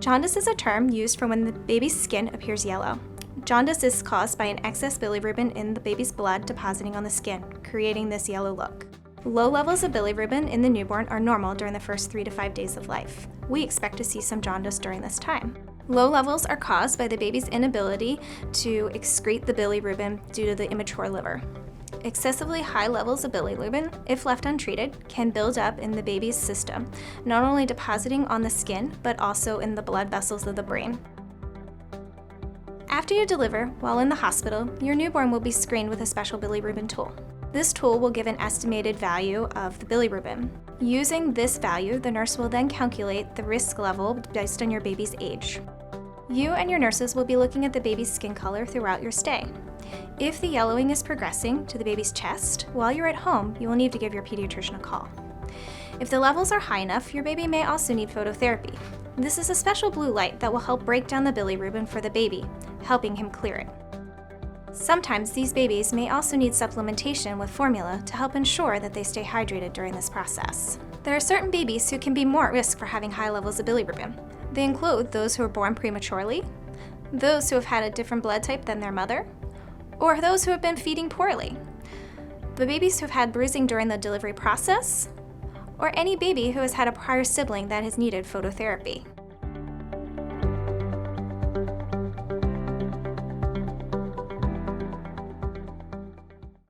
Jaundice is a term used for when the baby's skin appears yellow. Jaundice is caused by an excess bilirubin in the baby's blood depositing on the skin, creating this yellow look. Low levels of bilirubin in the newborn are normal during the first 3 to 5 days of life. We expect to see some jaundice during this time. Low levels are caused by the baby's inability to excrete the bilirubin due to the immature liver. Excessively high levels of bilirubin, if left untreated, can build up in the baby's system, not only depositing on the skin, but also in the blood vessels of the brain. After you deliver, while in the hospital, your newborn will be screened with a special bilirubin tool. This tool will give an estimated value of the bilirubin. Using this value, the nurse will then calculate the risk level based on your baby's age. You and your nurses will be looking at the baby's skin color throughout your stay. If the yellowing is progressing to the baby's chest, while you're at home, you will need to give your pediatrician a call. If the levels are high enough, your baby may also need phototherapy. This is a special blue light that will help break down the bilirubin for the baby, helping him clear it. Sometimes these babies may also need supplementation with formula to help ensure that they stay hydrated during this process. There are certain babies who can be more at risk for having high levels of bilirubin. They include those who are born prematurely, those who have had a different blood type than their mother, or those who have been feeding poorly, the babies who have had bruising during the delivery process, or any baby who has had a prior sibling that has needed phototherapy.